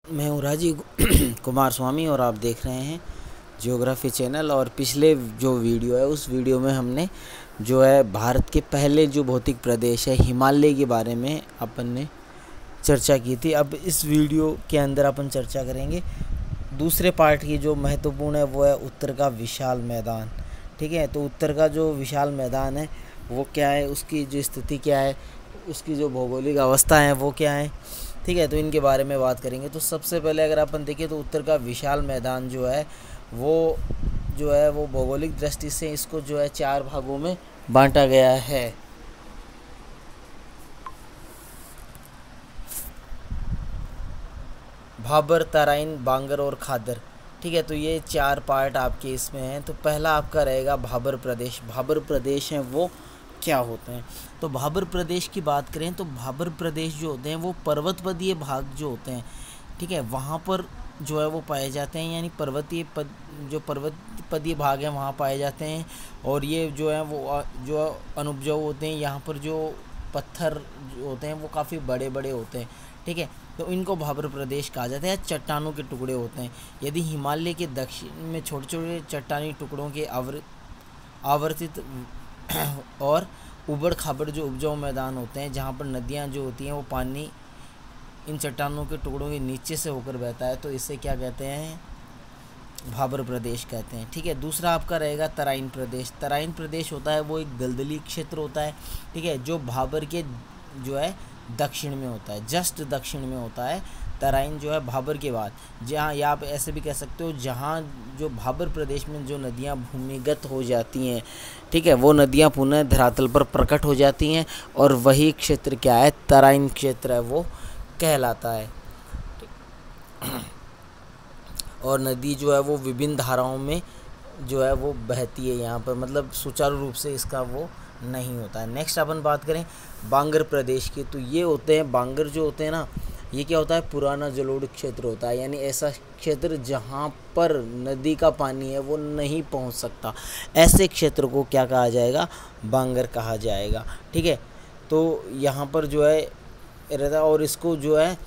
मैं हूँ राजीव कुमार स्वामी और आप देख रहे हैं ज्योग्राफी चैनल। और पिछले जो वीडियो है उस वीडियो में हमने जो है भारत के पहले जो भौतिक प्रदेश है हिमालय के बारे में अपन ने चर्चा की थी। अब इस वीडियो के अंदर अपन चर्चा करेंगे दूसरे पार्ट की जो महत्वपूर्ण है वो है उत्तर का विशाल मैदान। ठीक है, तो उत्तर का जो विशाल मैदान है वो क्या है, उसकी जो स्थिति क्या है, उसकी जो भौगोलिक अवस्था है वो क्या है। ठीक है, तो इनके बारे में बात करेंगे। तो सबसे पहले अगर अपन देखें तो उत्तर का विशाल मैदान जो है वो भौगोलिक दृष्टि से इसको जो है 4 भागों में बांटा गया है। भाबर, तराइन, बांगर और खादर। ठीक है, तो ये 4 पार्ट आपके इसमें हैं। तो पहला आपका रहेगा भाबर प्रदेश। भाबर प्रदेश हैं वो क्या होते हैं, तो भाबर प्रदेश की बात करें तो भाबर प्रदेश जो होते हैं वो पर्वतपदीय भाग जो होते हैं, ठीक है, वहाँ पर जो है वो पाए जाते हैं, यानी पर्वतपदीय भाग हैं वहाँ पाए जाते हैं। और ये जो है वो जो अनुपजाऊ होते हैं, यहाँ पर जो पत्थर जो होते हैं वो काफ़ी बड़े बड़े होते हैं। ठीक है, तो इनको भाबर प्रदेश कहा जाता है। चट्टानों के टुकड़े होते हैं। यदि हिमालय के दक्षिण में छोटे छोटे चट्टानी टुकड़ों के आवर्तित और उबड़ खाबड़ जो उपजाऊ मैदान होते हैं, जहाँ पर नदियाँ जो होती हैं वो पानी इन चट्टानों के टुकड़ों के नीचे से होकर बहता है, तो इसे क्या कहते हैं, भाबर प्रदेश कहते हैं। ठीक है, दूसरा आपका रहेगा तराइन प्रदेश। तराइन प्रदेश होता है वो एक दलदली क्षेत्र होता है, ठीक है, जो भाबर के जो है दक्षिण में होता है, जस्ट दक्षिण में होता है। तराइन जो है भाबर के बाद, जहाँ या आप ऐसे भी कह सकते हो जहाँ जो भाबर प्रदेश में जो नदियाँ भूमिगत हो जाती हैं, ठीक है, वो नदियाँ पुनः धरातल पर प्रकट हो जाती हैं और वही क्षेत्र क्या है, तराइन क्षेत्र है वो कहलाता है। और नदी जो है वो विभिन्न धाराओं में जो है वो बहती है, यहाँ पर मतलब सुचारू रूप से इसका वो नहीं होता है। नेक्स्ट अपन बात करें बांगर प्रदेश की, तो ये होते हैं बांगर जो होते हैं ना, ये क्या होता है, पुराना जलोढ़ क्षेत्र होता है, यानी ऐसा क्षेत्र जहाँ पर नदी का पानी है वो नहीं पहुँच सकता, ऐसे क्षेत्र को क्या कहा जाएगा, बांगर कहा जाएगा। ठीक है, तो यहाँ पर जो है रहता, और इसको जो है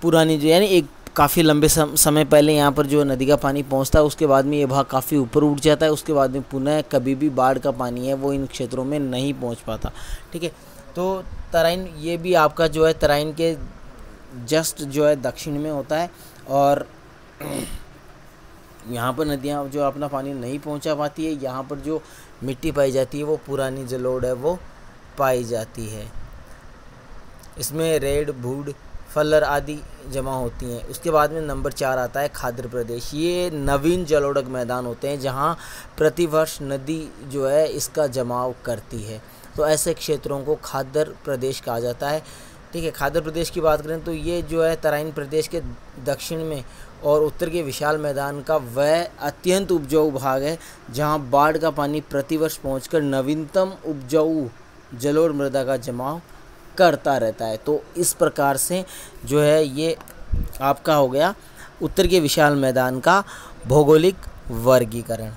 पुरानी जो यानी एक काफ़ी लंबे समय पहले यहाँ पर जो नदी का पानी पहुँचता है, उसके बाद में ये भाग काफ़ी ऊपर उठ जाता है, उसके बाद में पुनः कभी भी बाढ़ का पानी है वो इन क्षेत्रों में नहीं पहुँच पाता। ठीक है, तो तराइन ये भी आपका जो है तराइन के जस्ट जो है दक्षिण में होता है, और यहाँ पर नदियाँ जो अपना पानी नहीं पहुँचा पाती है, यहाँ पर जो मिट्टी पाई जाती है वो पुरानी जलोढ़ है वो पाई जाती है। इसमें रेड, भूड, फल्लर आदि जमा होती हैं। उसके बाद में नंबर 4 आता है खादर प्रदेश। ये नवीन जलोढ़ मैदान होते हैं जहाँ प्रतिवर्ष नदी जो है इसका जमाव करती है, तो ऐसे क्षेत्रों को खादर प्रदेश कहा जाता है। ठीक है, खादर प्रदेश की बात करें तो ये जो है तराइन प्रदेश के दक्षिण में और उत्तर के विशाल मैदान का वह अत्यंत उपजाऊ भाग है जहाँ बाढ़ का पानी प्रतिवर्ष पहुँचकर नवीनतम उपजाऊ जलोढ़ मृदा का जमाव करता रहता है। तो इस प्रकार से जो है ये आपका हो गया उत्तर के विशाल मैदान का भौगोलिक वर्गीकरण।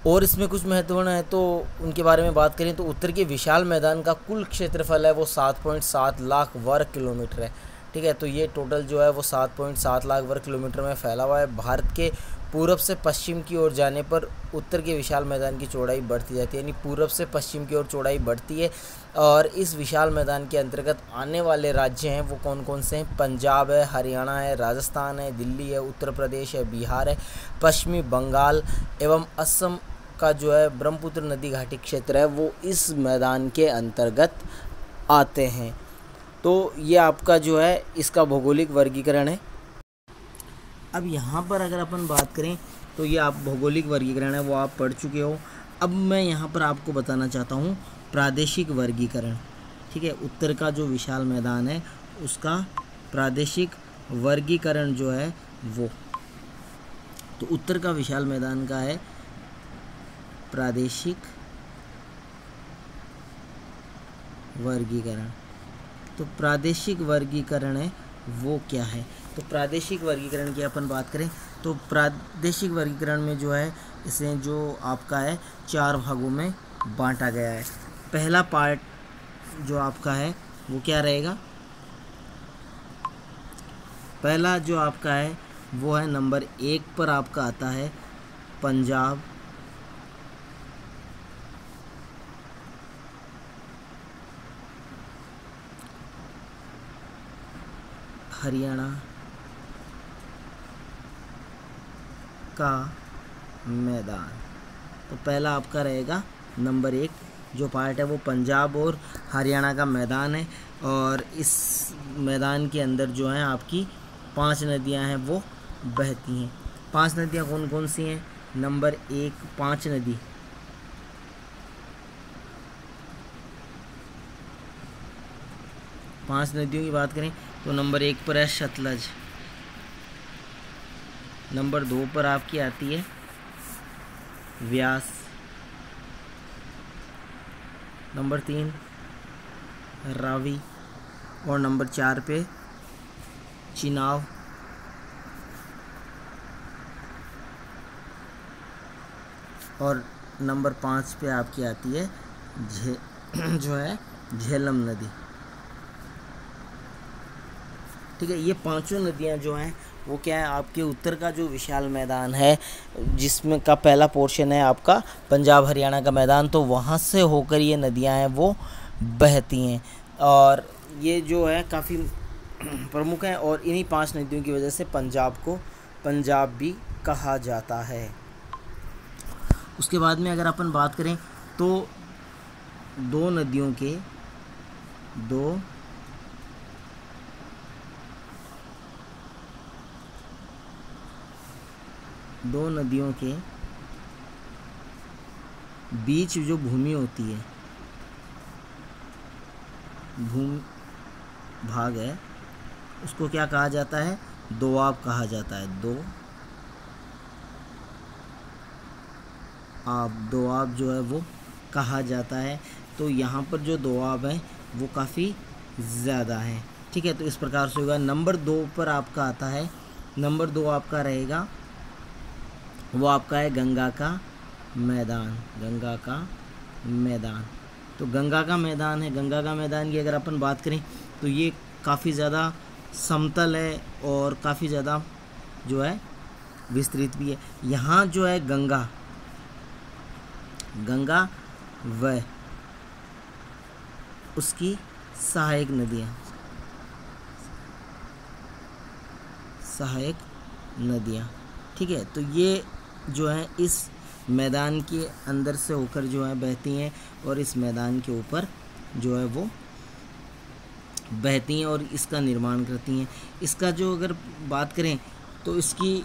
और इसमें कुछ महत्वपूर्ण है तो उनके बारे में बात करें तो उत्तर के विशाल मैदान का कुल क्षेत्रफल है वो 7.7 लाख वर्ग किलोमीटर है। ठीक है, तो ये टोटल जो है वो 7.7 लाख वर्ग किलोमीटर में फैला हुआ है। भारत के पूरब से पश्चिम की ओर जाने पर उत्तर के विशाल मैदान की चौड़ाई बढ़ती जाती है, यानी पूरब से पश्चिम की ओर चौड़ाई बढ़ती है। और इस विशाल मैदान के अंतर्गत आने वाले राज्य हैं वो कौन कौन से हैं, पंजाब है, हरियाणा है, राजस्थान है, दिल्ली है, उत्तर प्रदेश है, बिहार है, पश्चिमी बंगाल एवं असम का जो है ब्रह्मपुत्र नदी घाटी क्षेत्र है वो इस मैदान के अंतर्गत आते हैं। तो ये आपका जो है इसका भौगोलिक वर्गीकरण है। अब यहाँ पर अगर अपन बात करें तो ये आप भौगोलिक वर्गीकरण है वो आप पढ़ चुके हो। अब मैं यहाँ पर आपको बताना चाहता हूँ प्रादेशिक वर्गीकरण। ठीक है, उत्तर का जो विशाल मैदान है उसका प्रादेशिक वर्गीकरण जो है वो, तो उत्तर का विशाल मैदान का है प्रादेशिक वर्गीकरण। तो प्रादेशिक वर्गीकरण है वो क्या है, तो प्रादेशिक वर्गीकरण की अपन बात करें तो प्रादेशिक वर्गीकरण में जो है इसे जो आपका है 4 भागों में बांटा गया है। पहला पार्ट जो आपका है वो क्या रहेगा, पहला जो आपका है वो है नंबर 1 पर आपका आता है पंजाब, हरियाणा का मैदान। तो पहला आपका रहेगा नंबर 1 जो पार्ट है वो पंजाब और हरियाणा का मैदान है, और इस मैदान के अंदर जो है आपकी 5 नदियां हैं वो बहती हैं। 5 नदियां कौन कौन सी हैं? नंबर 1 5 नदी, पांच नदियों की बात करें तो नंबर 1 पर है सतलज, नंबर 2 पर आपकी आती है व्यास, नंबर 3 रावी, और नंबर 4 पे चिनाब, और नंबर 5 पे आपकी आती है जो है झेलम नदी। ठीक है, ये पांचों नदियां जो हैं वो क्या है, आपके उत्तर का जो विशाल मैदान है जिसमें का पहला पोर्शन है आपका पंजाब हरियाणा का मैदान, तो वहाँ से होकर ये नदियां हैं वो बहती हैं, और ये जो है काफ़ी प्रमुख हैं, और इन्हीं 5 नदियों की वजह से पंजाब को पंजाब भी कहा जाता है। उसके बाद में अगर अपन बात करें तो दो नदियों के बीच जो भूमि होती है, भूमि भाग है, उसको क्या कहा जाता है? दोआब कहा जाता है। दोआब जो है वो कहा जाता है। तो यहाँ पर जो दोआब है वो काफ़ी ज़्यादा है। ठीक है, तो इस प्रकार से होगा। नंबर 2 पर आपका आता है, नंबर 2 आपका रहेगा वो आपका है गंगा का मैदान। तो गंगा का मैदान है, गंगा का मैदान की अगर अपन बात करें तो ये काफ़ी ज़्यादा समतल है और काफ़ी ज़्यादा जो है विस्तृत भी है। यहाँ जो है गंगा व उसकी सहायक नदियाँ, ठीक है, तो ये जो है इस मैदान के अंदर से होकर जो है बहती हैं, और इस मैदान के ऊपर जो है वो बहती हैं और इसका निर्माण करती हैं। इसका जो अगर बात करें तो उसके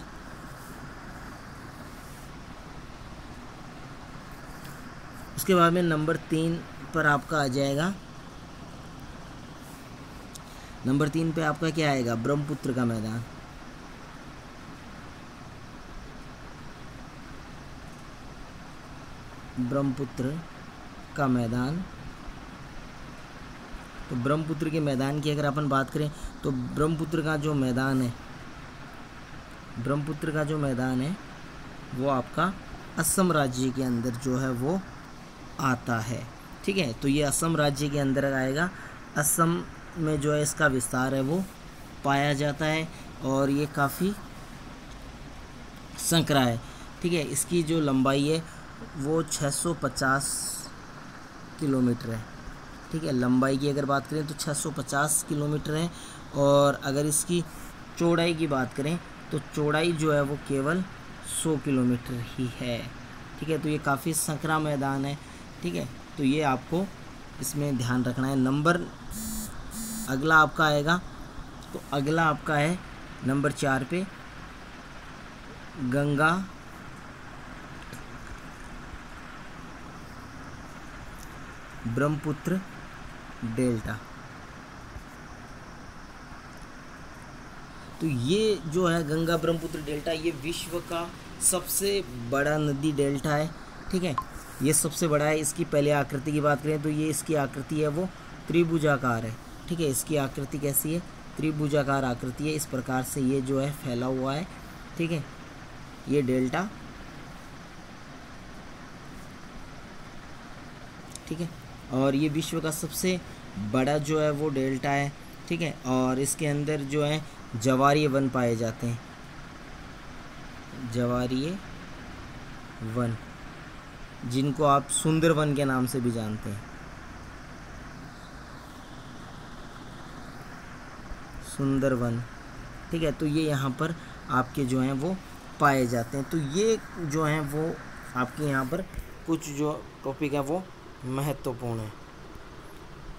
बाद में नंबर 3 पर आपका आ जाएगा, नंबर 3 पे आपका क्या आएगा? ब्रह्मपुत्र का मैदान। ब्रह्मपुत्र का मैदान, तो ब्रह्मपुत्र के मैदान की अगर अपन बात करें तो ब्रह्मपुत्र का जो मैदान है वो आपका असम राज्य के अंदर जो है वो आता है। ठीक है, तो ये असम राज्य के अंदर आएगा। असम में जो है इसका विस्तार है वो पाया जाता है, और ये काफ़ी संकरा है। ठीक है, इसकी जो लंबाई है वो 650 किलोमीटर है। ठीक है, लंबाई की अगर बात करें तो 650 किलोमीटर है, और अगर इसकी चौड़ाई की बात करें तो चौड़ाई जो है वो केवल 100 किलोमीटर ही है। ठीक है, तो ये काफ़ी संकरा मैदान है। ठीक है, तो ये आपको इसमें ध्यान रखना है। अगला आपका आएगा, तो अगला आपका है नंबर 4 पे गंगा ब्रह्मपुत्र डेल्टा। तो ये जो है गंगा ब्रह्मपुत्र डेल्टा, ये विश्व का सबसे बड़ा नदी डेल्टा है। ठीक है, ये सबसे बड़ा है। इसकी पहले आकृति की बात करें तो ये इसकी आकृति है वो त्रिभुजाकार है। ठीक है, इसकी आकृति कैसी है? त्रिभुजाकार आकृति है। इस प्रकार से ये जो है फैला हुआ है। ठीक है, ये डेल्टा। ठीक है, और ये विश्व का सबसे बड़ा जो है वो डेल्टा है। ठीक है, और इसके अंदर जो है ज्वारीय वन पाए जाते हैं, ज्वारीय वन, जिनको आप सुंदरवन के नाम से भी जानते हैं, सुंदरवन। ठीक है, तो ये यहाँ पर आपके जो हैं वो पाए जाते हैं। तो ये जो हैं वो आपके यहाँ पर कुछ जो टॉपिक है वो महत्वपूर्ण है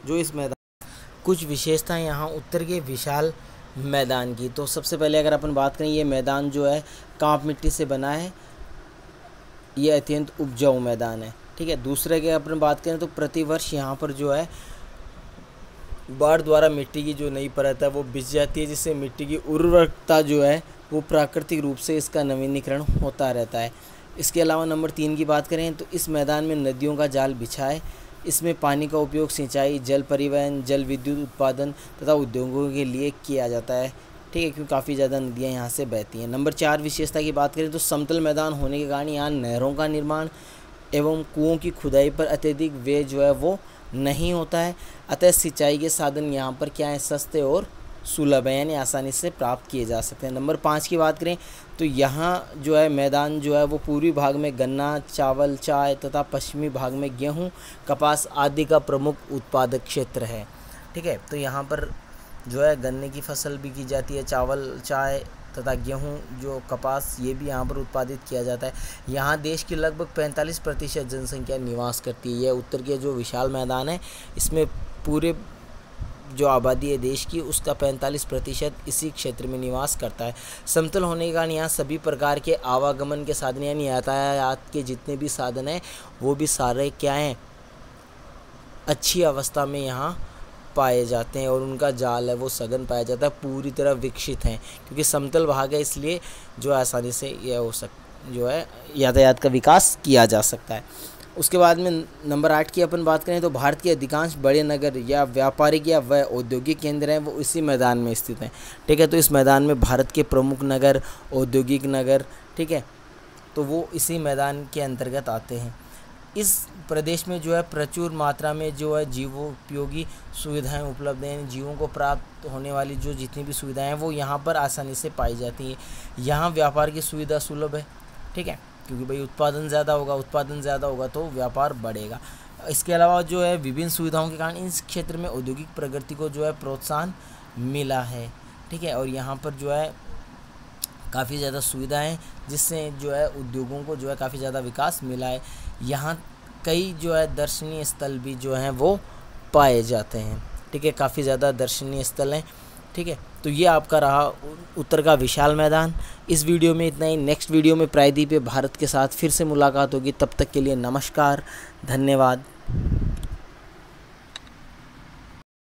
जो इस मैदान, कुछ विशेषताएं यहाँ उत्तर के विशाल मैदान की। तो सबसे पहले अगर अपन बात करें, ये मैदान जो है कांप मिट्टी से बना है, ये अत्यंत उपजाऊ मैदान है। ठीक है, दूसरे के अपन बात करें तो प्रतिवर्ष यहाँ पर जो है बाढ़ द्वारा मिट्टी की जो नई परत है वो बिछ जाती है, जिससे मिट्टी की उर्वरकता जो है वो प्राकृतिक रूप से इसका नवीनीकरण होता रहता है। इसके अलावा नंबर 3 की बात करें तो इस मैदान में नदियों का जाल बिछा है। इसमें पानी का उपयोग सिंचाई, जल परिवहन, जल विद्युत उत्पादन तथा उद्योगों के लिए किया जाता है। ठीक है, क्योंकि काफ़ी ज़्यादा नदियाँ यहाँ से बहती हैं। नंबर 4 विशेषता की बात करें तो समतल मैदान होने के कारण यहाँ नहरों का निर्माण एवं कुओं की खुदाई पर अत्यधिक व्यय जो है वो नहीं होता है। अतः सिंचाई के साधन यहाँ पर क्या है, सस्ते और सुलभ है, यानी आसानी से प्राप्त किए जा सकते हैं। नंबर 5 की बात करें तो यहाँ जो है मैदान जो है वो पूर्वी भाग में गन्ना, चावल, चाय तथा पश्चिमी भाग में गेहूँ, कपास आदि का प्रमुख उत्पादक क्षेत्र है। ठीक है, तो यहाँ पर जो है गन्ने की फसल भी की जाती है, चावल, चाय तथा गेहूँ, जो कपास, ये भी यहाँ पर उत्पादित किया जाता है। यहाँ देश की लगभग 45% जनसंख्या निवास करती है। यह उत्तर के जो विशाल मैदान है, इसमें पूरे जो आबादी है देश की उसका 45% इसी क्षेत्र में निवास करता है। समतल होने के कारण यहाँ सभी प्रकार के आवागमन के साधन यानी यातायात के जितने भी साधन हैं वो भी सारे क्या हैं, अच्छी अवस्था में यहाँ पाए जाते हैं और उनका जाल है वो सघन पाया जाता है, पूरी तरह विकसित हैं, क्योंकि समतल भाग है इसलिए जो आसानी से यह हो जो है यातायात का विकास किया जा सकता है। उसके बाद में नंबर 8 की अपन बात करें तो भारत के अधिकांश बड़े नगर या व्यापारिक या व औद्योगिक केंद्र हैं वो इसी मैदान में स्थित हैं। ठीक है, तो इस मैदान में भारत के प्रमुख नगर, औद्योगिक नगर, ठीक है, तो वो इसी मैदान के अंतर्गत आते हैं। इस प्रदेश में जो है प्रचुर मात्रा में जो है जीवोपयोगी सुविधाएं उपलब्ध हैं, जीवों को प्राप्त होने वाली जो जितनी भी सुविधाएं हैं वो यहाँ पर आसानी से पाई जाती हैं। यहाँ व्यापार की सुविधा सुलभ है। ठीक है, क्योंकि भाई उत्पादन ज़्यादा होगा तो व्यापार बढ़ेगा। इसके अलावा जो है विभिन्न सुविधाओं के कारण इस क्षेत्र में औद्योगिक प्रगति को जो है प्रोत्साहन मिला है। ठीक है, और यहाँ पर जो है काफ़ी ज़्यादा सुविधाएं जिससे जो है उद्योगों को जो है काफ़ी ज़्यादा विकास मिला है। यहाँ कई जो है दर्शनीय स्थल भी जो हैं वो पाए जाते हैं। ठीक है, काफ़ी ज़्यादा दर्शनीय स्थल हैं। ठीक है, तो ये आपका रहा उत्तर का विशाल मैदान। इस वीडियो में इतना ही। नेक्स्ट वीडियो में प्रायद्वीपीय भारत के साथ फिर से मुलाकात होगी। तब तक के लिए नमस्कार, धन्यवाद।